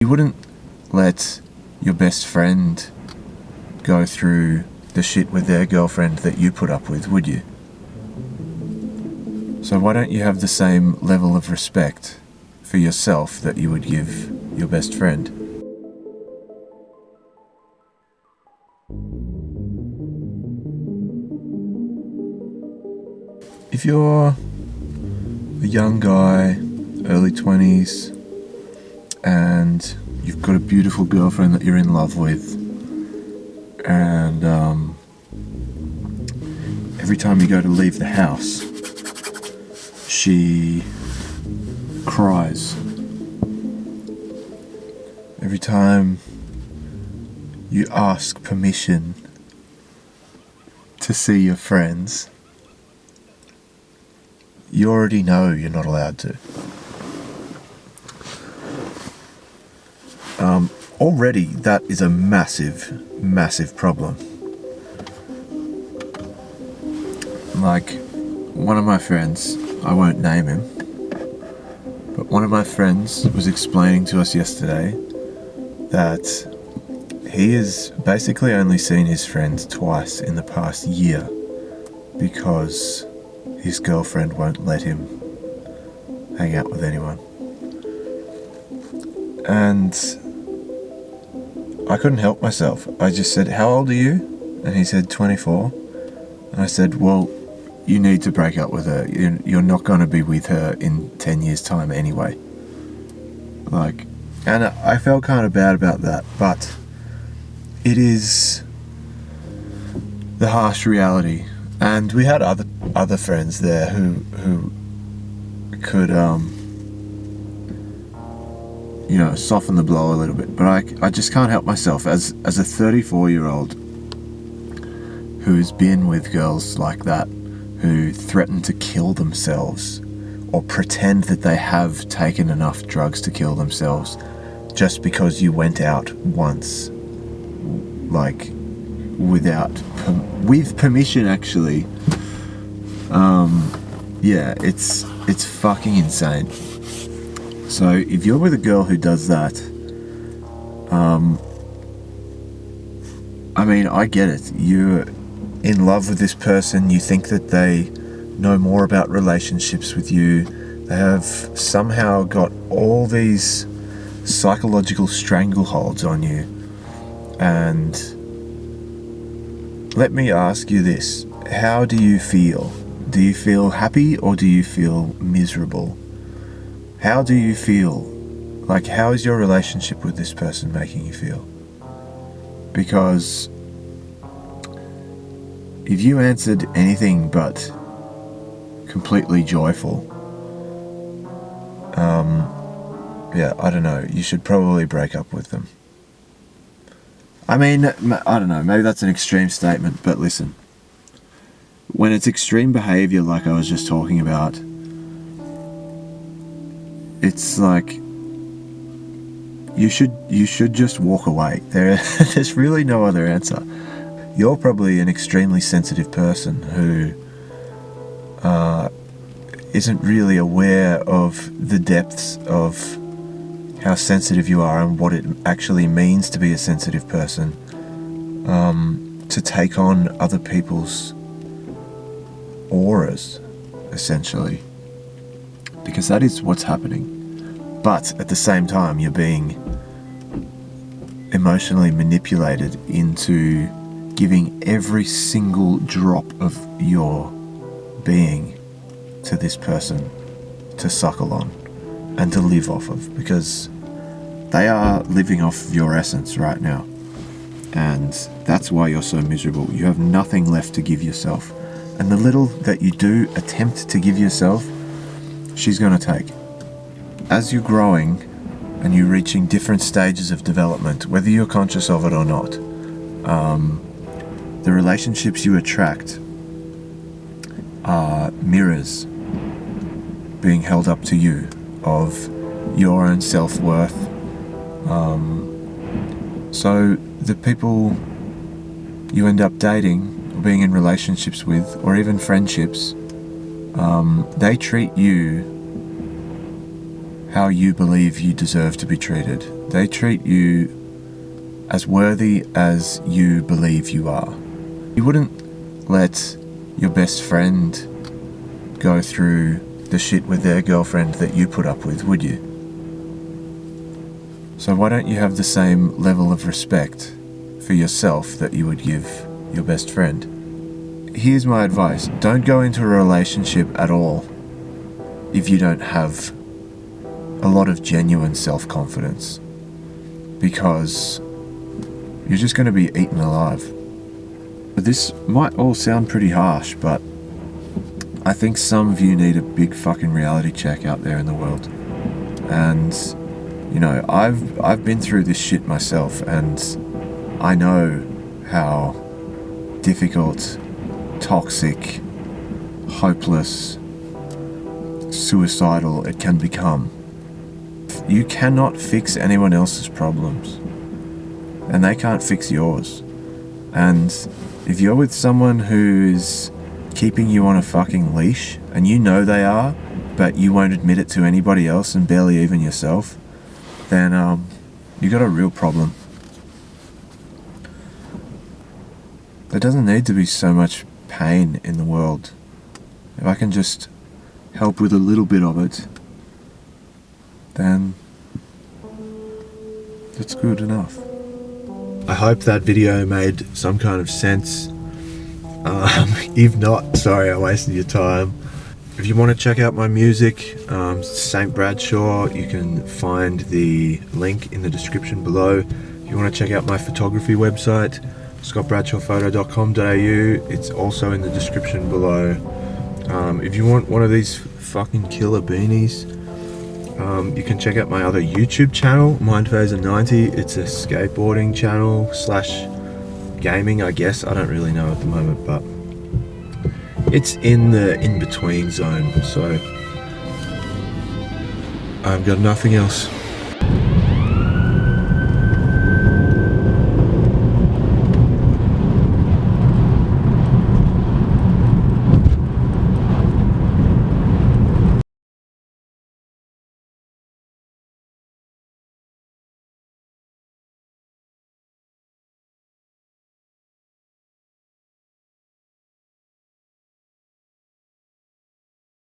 You wouldn't let your best friend go through the shit with their girlfriend that you put up with, would you? So why don't you have the same level of respect for yourself that you would give your best friend? If you're a young guy, early 20s, and you've got a beautiful girlfriend that you're in love with, and every time you go to leave the house, she cries. Every time you ask permission to see your friends, you already know you're not allowed to. Already, that is a massive, massive problem. Like, one of my friends, I won't name him, but one of my friends was explaining to us yesterday that he has basically only seen his friends twice in the past year because his girlfriend won't let him hang out with anyone. And I couldn't help myself. I just said, "How old are you?" And he said, 24. And I said, "Well, you need to break up with her. You're not going to be with her in 10 years' time anyway." And I felt kind of bad about that, but it is the harsh reality. And we had other friends there who could soften the blow a little bit. But I just can't help myself as a 34-year-old who's been with girls like that, who threaten to kill themselves or pretend that they have taken enough drugs to kill themselves just because you went out once, with permission, actually. It's fucking insane. So if you're with a girl who does that, I get it. You're in love with this person, you think that they know more about relationships with you, they have somehow got all these psychological strangleholds on you. And let me ask you this, how do you feel? Do you feel happy or do you feel miserable? How do you feel? How is your relationship with this person making you feel? Because if you answered anything but completely joyful, I don't know, you should probably break up with them. I don't know, maybe that's an extreme statement, but listen, when it's extreme behavior like I was just talking about, it's like you should just walk away. There's really no other answer. You're probably an extremely sensitive person who isn't really aware of the depths of how sensitive you are and what it actually means to be a sensitive person, to take on other people's auras, essentially, because that is what's happening. But at the same time, you're being emotionally manipulated into giving every single drop of your being to this person to suckle on and to live off of, because they are living off your essence right now. And that's why you're so miserable. You have nothing left to give yourself. And the little that you do attempt to give yourself, she's going to take. As you're growing and you're reaching different stages of development, whether you're conscious of it or not, the relationships you attract are mirrors being held up to you of your own self-worth. So the people you end up dating or being in relationships with, or even friendships, they treat you how you believe you deserve to be treated. They treat you as worthy as you believe you are. You wouldn't let your best friend go through the shit with their girlfriend that you put up with, would you? So why don't you have the same level of respect for yourself that you would give your best friend? Here's my advice. Don't go into a relationship at all if you don't have a lot of genuine self-confidence, because you're just going to be eaten alive. This might all sound pretty harsh, but I think some of you need a big fucking reality check out there in the world. And, you know, I've been through this shit myself, and I know how difficult, toxic, hopeless, suicidal it can become. You cannot fix anyone else's problems, and they can't fix yours. And if you're with someone who's keeping you on a fucking leash, and you know they are, but you won't admit it to anybody else and barely even yourself, then you got a real problem. There doesn't need to be so much pain in the world. If I can just help with a little bit of it, then that's good enough. I hope that video made some kind of sense. If not, sorry I wasted your time. If you want to check out my music, St. Bradshaw, you can find the link in the description below. If you want to check out my photography website, scottbradshawphoto.com.au, it's also in the description below. If you want one of these fucking killer beanies, you can check out my other YouTube channel, MindPhaser90. It's a skateboarding channel / gaming, I guess. I don't really know at the moment, but it's in the in-between zone, so I've got nothing else.